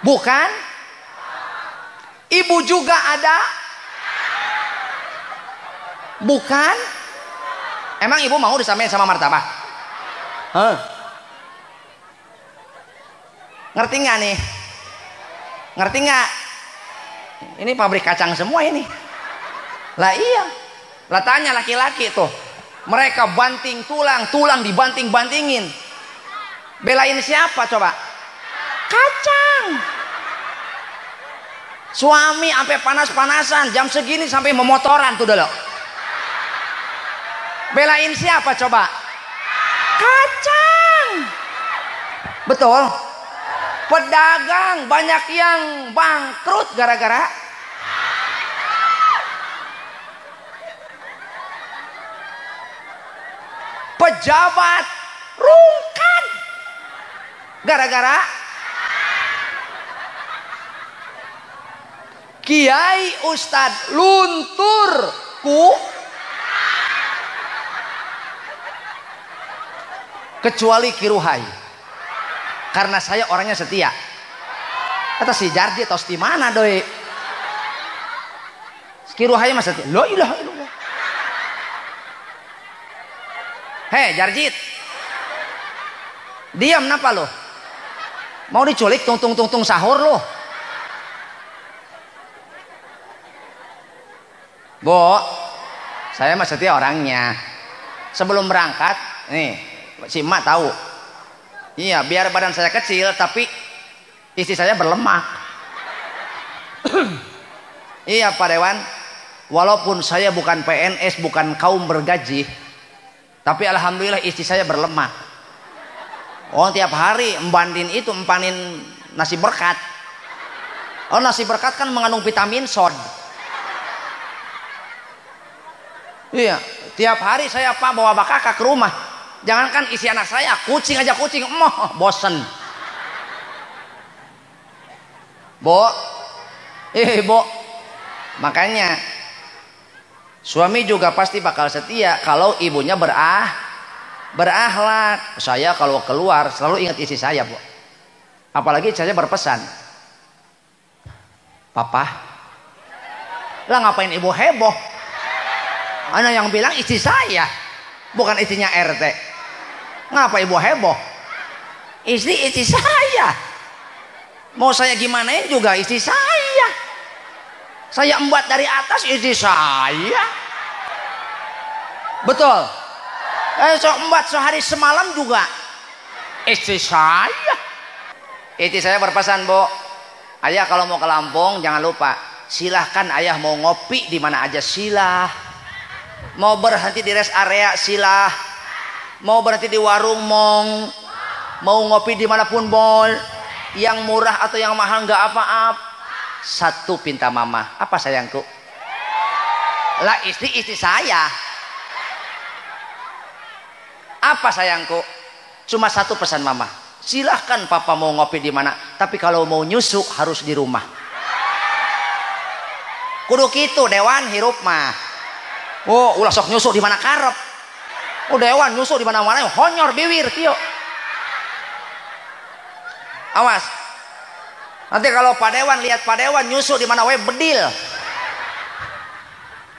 Speaker 1: bukan. Ibu juga ada bukan. Emang ibu mau disamain sama martabak? Ngerti nggak nih? Ngerti nggak? Ini pabrik kacang semua ini. Lah iya. Lah tanya laki-laki tuh. Mereka banting tulang dibanting-bantingin. Belain siapa coba? Kacang. Suami sampai panas-panasan jam segini sampai memotoran tuh dulu. Belain siapa coba? Kacang. Betul? Pedagang banyak yang bangkrut gara-gara pejabat rungkan gara-gara kiai ustad luntur kecuali Kiruhai, karena saya orangnya setia. Kata si Jardi tos di mana doi? Kiruhai mah setia. La ilaha illallah. Hei Jarjit, diam napa lo? Mau diculik tung sahur lo? Bo, saya mah setia orangnya. Sebelum berangkat, nih si emak tahu. Iya, biar badan saya kecil tapi istri saya berlemak. Iya Pak Dewan, walaupun saya bukan PNS, bukan kaum bergaji, tapi alhamdulillah istri saya berlemak. Oh tiap hari empanin nasi berkat. Oh nasi berkat kan mengandung vitamin sod. Iya, tiap hari saya bawa bakaka ke rumah. Jangankan isi anak saya, kucing aja kucing, bosen. Bo, Bo, makanya suami juga pasti bakal setia kalau ibunya berakhlak. Saya kalau keluar selalu ingat istri saya, Bu. Apalagi saya berpesan, Papa, lah ngapain ibu heboh? Ana yang bilang istri saya, bukan istrinya RT. Ngapa ibu heboh? Istri saya. Mau saya gimanain juga istri saya. Saya embat dari atas istri saya. Betul. So embat sehari semalam juga istri saya. Istri saya berpesan, Bu, ayah kalau mau ke Lampung jangan lupa, silahkan ayah mau ngopi di mana aja silah, mau berhenti di rest area silah, mau berhenti di warung mau ngopi dimanapun mall, yang murah atau yang mahal nggak apa-apa. Satu pinta mama, apa sayangku? Lah istri saya. Apa sayangku? Cuma satu pesan mama, silahkan papa mau ngopi di mana, tapi kalau mau nyusu harus di rumah. Kudu gitu Dewan hirup mah. Oh ulah sok nyusu di mana karep. Oh Dewan nyusu di mana-mana honyor biwir kieu. Awas. Nanti kalau Pak Dewan lihat Pak Dewan nyusu di mana we bedil.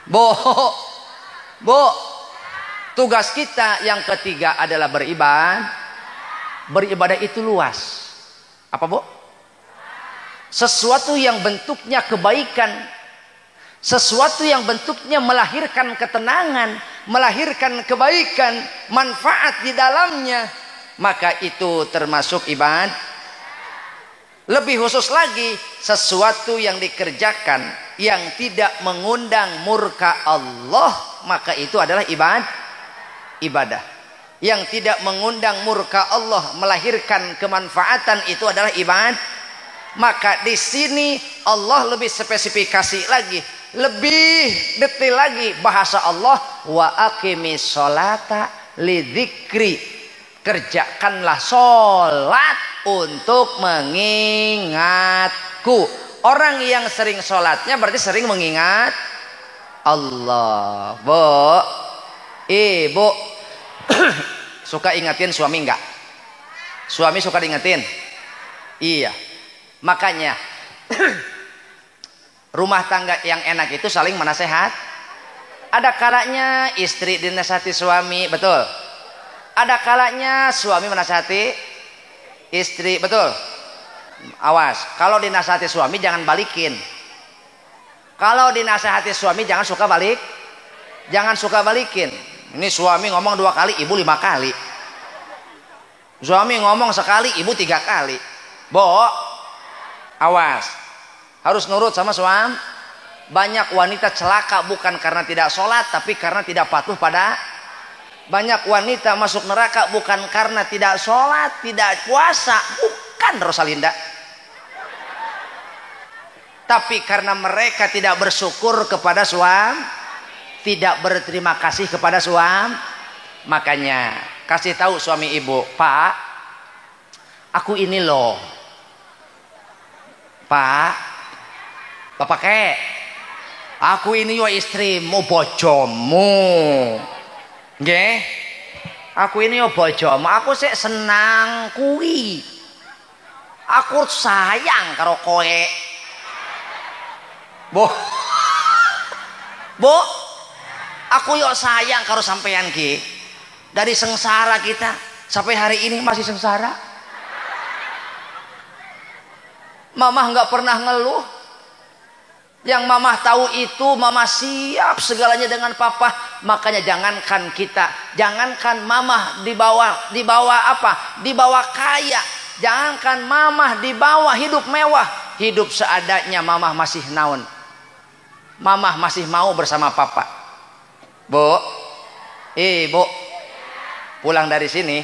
Speaker 1: Bo. Tugas kita yang ketiga adalah beribadah. Beribadah itu luas. Apa, Bu? Sesuatu yang bentuknya kebaikan, sesuatu yang bentuknya melahirkan ketenangan, melahirkan kebaikan, manfaat di dalamnya, maka itu termasuk ibadah. Lebih khusus lagi, sesuatu yang dikerjakan yang tidak mengundang murka Allah, maka itu adalah ibadah. Yang tidak mengundang murka Allah, melahirkan kemanfaatan, itu adalah ibadah. Maka di sini Allah lebih spesifikasi lagi, lebih detail lagi bahasa Allah, wa aqimis sholata lidzikri, kerjakanlah sholat untuk mengingatku. Orang yang sering sholatnya berarti sering mengingat Allah. Bu, ibu suka ingatin suami enggak? Suami suka diingetin? Iya. Makanya rumah tangga yang enak itu saling menasehat. Ada kalanya istri dinasihati suami, betul. Ada kalanya suami menasihati istri, betul. Awas, kalau dinasihati suami jangan balikin. Kalau dinasihati suami jangan suka balik. Jangan suka balikin. Ini suami ngomong 2 kali, ibu 5 kali. Suami ngomong sekali, ibu 3 kali. Bo, awas, harus nurut sama suami. Banyak wanita celaka bukan karena tidak sholat, tapi karena tidak patuh pada. Banyak wanita masuk neraka bukan karena tidak sholat, tidak puasa, bukan. kasihan Rosalinda. Tapi karena mereka tidak bersyukur kepada suami, tidak berterima kasih kepada suami, makanya kasih tahu suami ibu, Pak, aku ini loh, Pak, Bapak kek, aku ini yo istrimu, bojomu, nggih, aku ini yo bojomu, aku sih senang kuwi, aku sayang karo kowe. Bu, aku yuk sayang karo sampeyan ki. Dari sengsara kita sampai hari ini masih sengsara. Mama nggak pernah ngeluh. Yang mama tahu itu mama siap segalanya dengan papa. Makanya jangankan kita, jangankan mama dibawa apa? Dibawa kaya. Jangankan mama dibawa hidup mewah, hidup seadanya mama masih naon. Mama masih mau bersama papa. Bu, Bu, pulang dari sini.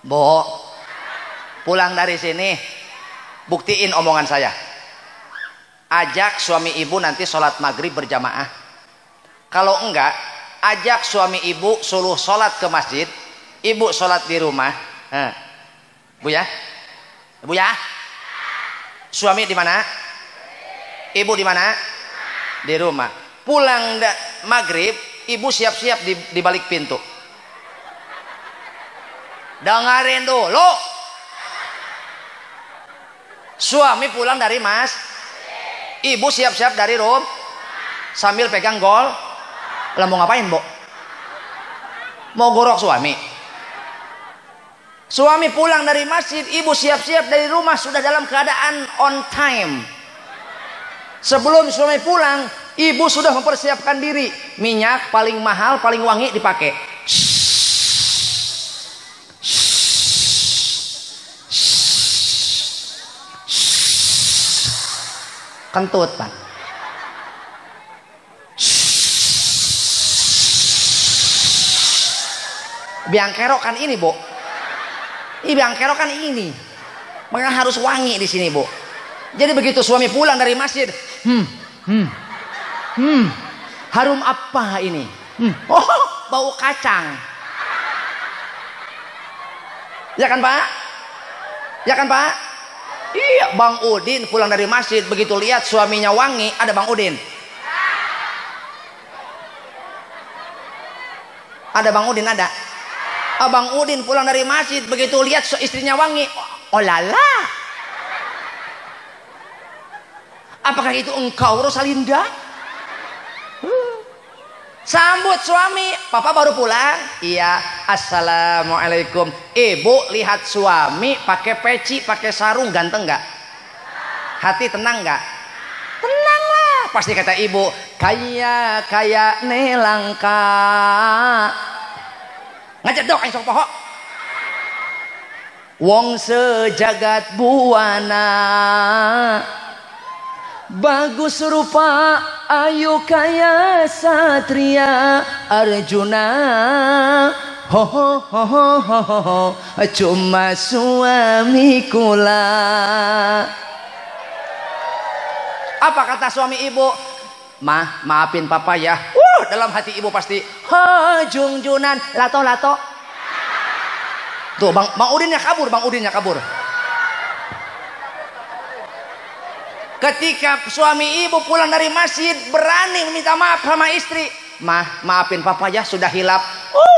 Speaker 1: Bu, pulang dari sini, buktiin omongan saya. Ajak suami ibu nanti sholat maghrib berjamaah. Kalau enggak, ajak suami ibu suruh sholat ke masjid, ibu sholat di rumah. Bu ya, Bu ya. Suami di mana? Ibu di mana? Di rumah. Pulang maghrib, ibu siap-siap di balik pintu. Dengarin dulu. Suami pulang dari ibu siap-siap dari room sambil pegang gol. Lah mau ngapain, Bu? Mau gorok suami. Suami pulang dari masjid, ibu siap-siap dari rumah, sudah dalam keadaan on time. Sebelum suami pulang, ibu sudah mempersiapkan diri. Minyak paling mahal, paling wangi dipakai. Kentut, Pak. Biang kerokan ini, Bu. Biang kerokan ini. Maka harus wangi di sini, Bu. Jadi begitu suami pulang dari masjid, harum apa ini? Oh, bau kacang. Ya kan, Pak? Ya kan, Pak? Iya, Bang Udin pulang dari masjid, begitu lihat suaminya wangi, ada Bang Udin. Ada Bang Udin, ada. Abang Udin pulang dari masjid, begitu lihat istrinya wangi, oh lala. Apakah itu engkau, Rosalinda? Sambut suami, papa baru pulang. Iya, assalamualaikum. Ibu lihat suami pakai peci, pakai sarung, ganteng nggak? Hati tenang nggak? Tenang lah. Pasti kata ibu, kaya nelangka. Ngajak dok, aing sok poho. Wong sejagat buana. Bagus rupa, ayu kaya satria Arjuna. Ho ho ho ho ho ho, cuma suami kula. Apa kata suami ibu? Maafin papa ya. Dalam hati ibu pasti, jungjunan, lato. Tuh, Bang Udinnya kabur. Ketika suami ibu pulang dari masjid, berani meminta maaf sama istri. Maafin papa ya, sudah hilap.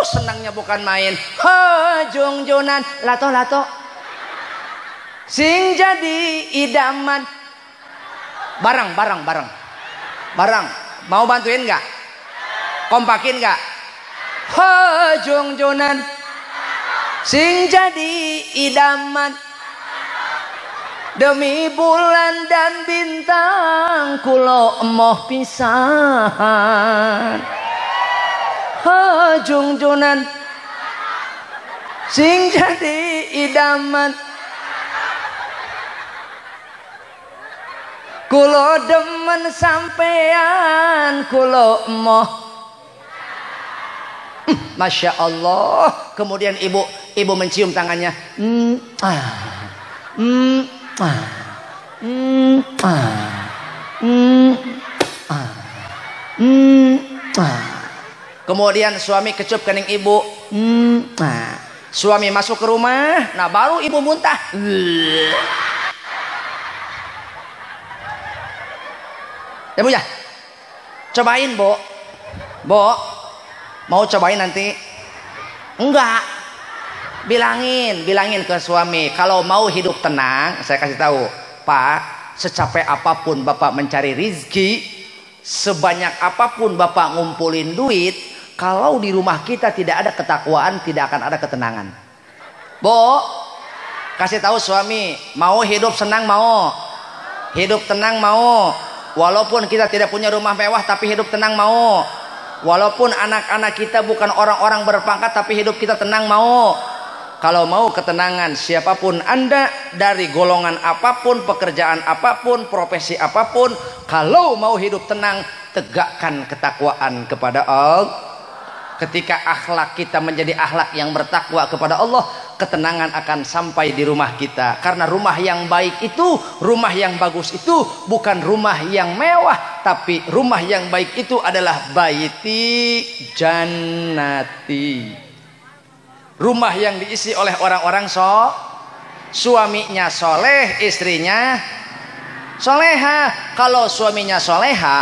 Speaker 1: Senangnya bukan main. Jungjunan, lato. Sing jadi idaman. Barang. Mau bantuin nggak? Kompakin nggak? Jungjunan, sing jadi idaman. Demi bulan dan bintang kulo emoh pisan. Jungjunan, sing jadi idaman. Kulo demen sampean, kulo emoh. Masya Allah. Kemudian ibu Ibu mencium tangannya. Kemudian suami kecup kening ibu. Suami masuk ke rumah, nah baru ibu muntah. Ya Bu ya, cobain Bu. Mau cobain nanti? Enggak. Bilangin ke suami, kalau mau hidup tenang, saya kasih tahu, Pak, secapek apapun Bapak mencari rizki, sebanyak apapun Bapak ngumpulin duit, kalau di rumah kita tidak ada ketakwaan, tidak akan ada ketenangan. Bu, kasih tahu suami, mau hidup senang mau, hidup tenang mau, walaupun kita tidak punya rumah mewah tapi hidup tenang mau, walaupun anak-anak kita bukan orang-orang berpangkat tapi hidup kita tenang mau. Kalau mau ketenangan, siapapun Anda, dari golongan apapun, pekerjaan apapun, profesi apapun, kalau mau hidup tenang, tegakkan ketakwaan kepada Allah. Ketika akhlak kita menjadi akhlak yang bertakwa kepada Allah, ketenangan akan sampai di rumah kita. Karena rumah yang baik itu, rumah yang bagus itu bukan rumah yang mewah, tapi rumah yang baik itu adalah baiti jannati. Rumah yang diisi oleh orang-orang suaminya soleh, istrinya soleha. Kalau suaminya soleha,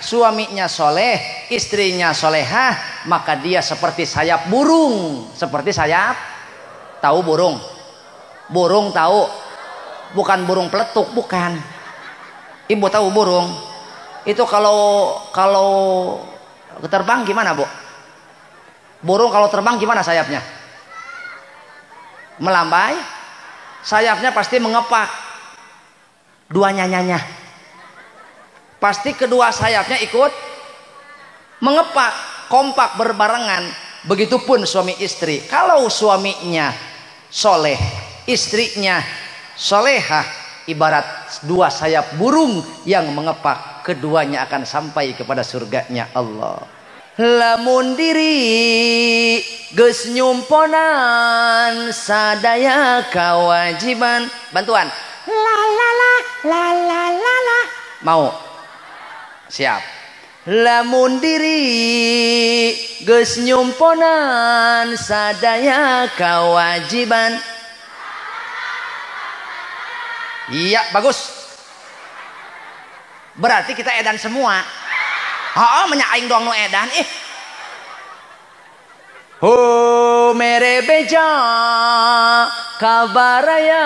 Speaker 1: suaminya soleh, istrinya soleha, maka dia seperti sayap burung. Seperti sayap, tahu burung? Burung tahu? Bukan burung peletuk, bukan. Ibu tahu burung? Itu kalau terbang gimana Bu? Burung kalau terbang gimana sayapnya? Melambai. Sayapnya pasti mengepak. Dua nyanyanya. Pasti kedua sayapnya ikut mengepak, kompak berbarengan. Begitupun suami istri. Kalau suaminya soleh, istrinya solehah, ibarat dua sayap burung yang mengepak, keduanya akan sampai kepada surganya Allah. Lamun diri geus nyumponan sadaya kewajiban bantuan la la la la la la la. Mau? Siap. Lamun diri geus nyumponan sadaya kewajiban. Iya, bagus. Berarti kita edan semua. Menyaing doang nu edan mere beja kabaraya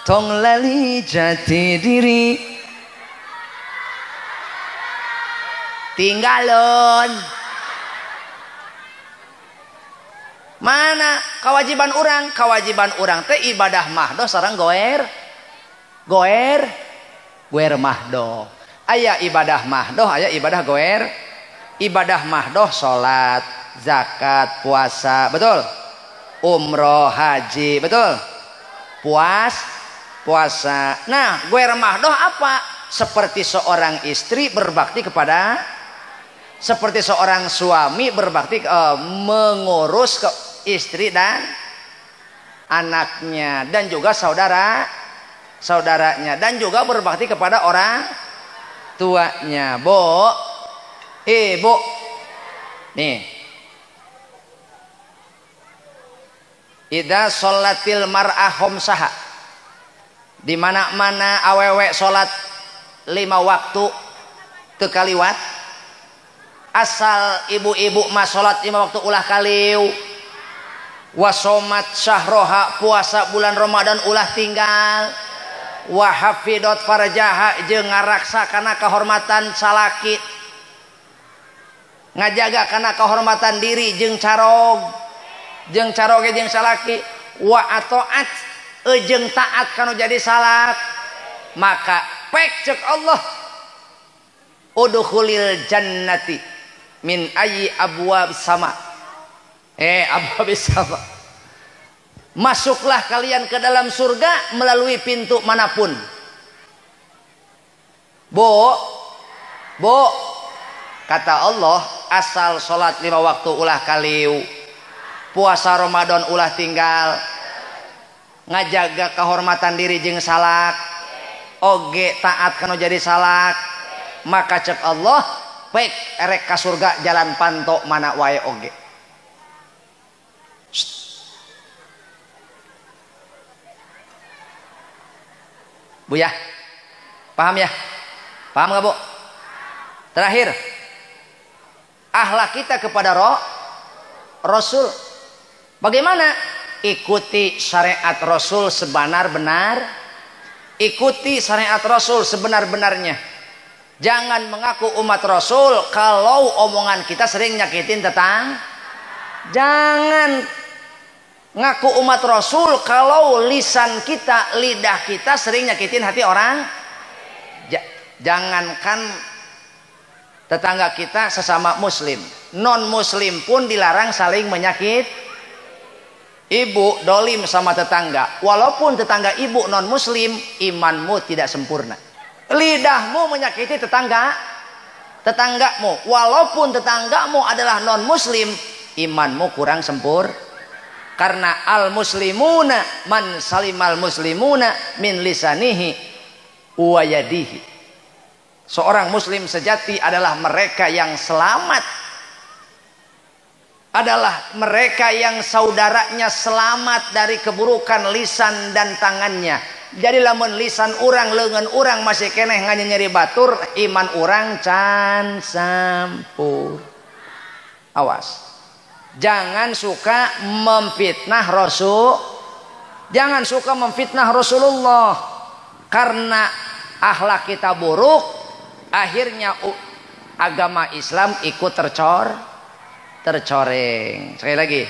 Speaker 1: tong lali jati diri tinggalon mana kewajiban orang teh ibadah mahdoh sareng goer mahdoh. Aya ibadah mahdoh, aya ibadah goer. Ibadah mahdoh salat, zakat, puasa, betul? Umroh, haji, betul? Puasa. Nah, goer mahdoh apa? Seperti seorang istri berbakti kepada, seperti seorang suami berbakti mengurus ke istri dan anaknya, dan juga saudaranya, dan juga berbakti kepada orang tuanya. Bu, nih, idza sholatil mar'ah khamsaha, di mana-mana awewe salat 5 waktu teu kaliwat, asal ibu-ibu mah salat 5 waktu ulah kaliu, wasomat syahroha, puasa bulan Ramadan ulah tinggal, wahafidot farjaha, jeung ngaraksa kana kehormatan salaki, ngajaga kana kehormatan diri jeung caroge jeung salaki, wa atoat jeung taat kanu jadi salak, maka pek cek Allah udkhulil jannati min ayyi abwabis sama abwabis sama, masuklah kalian ke dalam surga melalui pintu manapun. Bu, kata Allah, asal sholat 5 waktu ulah kaliu, puasa Ramadan ulah tinggal, ngajaga kehormatan diri jeung salak, oge taat kana jadi salak, maka cek Allah baik erek ka surga jalan panto mana wae oge. Bu ya, paham ya? Paham nggak Bu? Terakhir, akhlak kita kepada Rasul. Bagaimana? Ikuti syariat Rasul sebenar-benar. Ikuti syariat Rasul sebenar-benarnya. Jangan mengaku umat Rasul kalau omongan kita sering nyakitin tetangga. Jangan ngaku umat Rasul kalau lisan kita, lidah kita sering nyakitin hati orang. Jangankan tetangga kita sesama muslim, non muslim pun dilarang saling menyakit. Ibu dolim sama tetangga, walaupun tetangga ibu non muslim, imanmu tidak sempurna. Lidahmu menyakiti tetanggamu, walaupun tetanggamu adalah non muslim, imanmu kurang sempurna. Karena al muslimuna man salimal muslimuna min lisanihi wa yadihi. Seorang muslim sejati adalah mereka yang selamat, adalah mereka yang saudaranya selamat dari keburukan lisan dan tangannya. Jadi lamun lisan orang, leungeun orang masih keneh nganyeri batur, iman orang can sampur. Awas. Jangan suka memfitnah Rasul. Jangan suka memfitnah Rasulullah. Karena akhlak kita buruk, akhirnya agama Islam ikut tercoreng. Sekali lagi,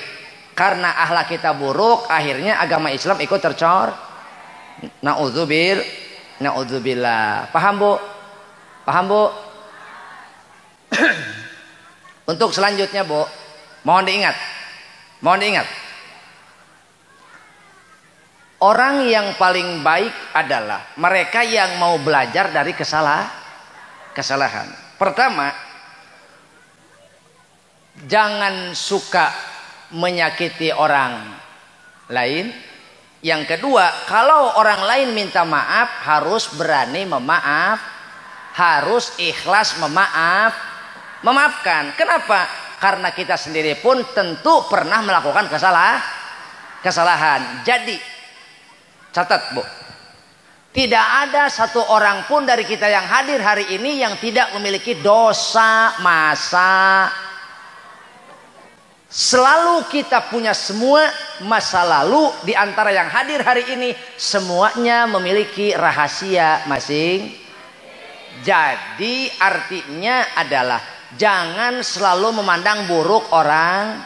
Speaker 1: karena akhlak kita buruk, akhirnya agama Islam ikut Na'udzubillah. Paham Bu? Paham Bu? Untuk selanjutnya Bu, mohon diingat. Orang yang paling baik adalah mereka yang mau belajar dari kesalahan. Pertama, jangan suka menyakiti orang lain. Yang kedua, kalau orang lain minta maaf, harus berani memaaf, harus ikhlas memaafkan. Kenapa? Karena kita sendiri pun tentu pernah melakukan kesalahan. Jadi catat Bu, tidak ada satu orang pun dari kita yang hadir hari ini yang tidak memiliki dosa masa. Selalu kita punya semua masa lalu. Di antara yang hadir hari ini, semuanya memiliki rahasia masing. Jadi artinya adalah jangan selalu memandang buruk orang,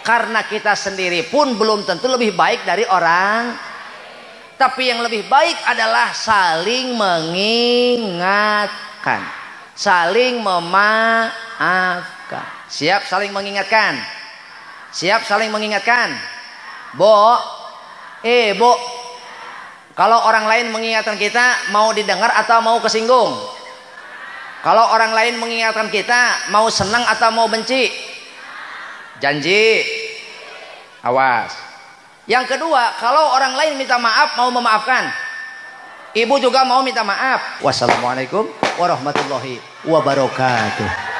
Speaker 1: karena kita sendiri pun belum tentu lebih baik dari orang. Tapi yang lebih baik adalah saling mengingatkan, saling memaafkan. Siap saling mengingatkan? Siap saling mengingatkan? Bo, kalau orang lain mengingatkan kita, mau didengar atau mau kesinggung? Kalau orang lain mengingatkan kita, mau senang atau mau benci? Janji. Awas. Yang kedua, kalau orang lain minta maaf, mau memaafkan? Ibu juga mau minta maaf. Wassalamualaikum warahmatullahi wabarakatuh.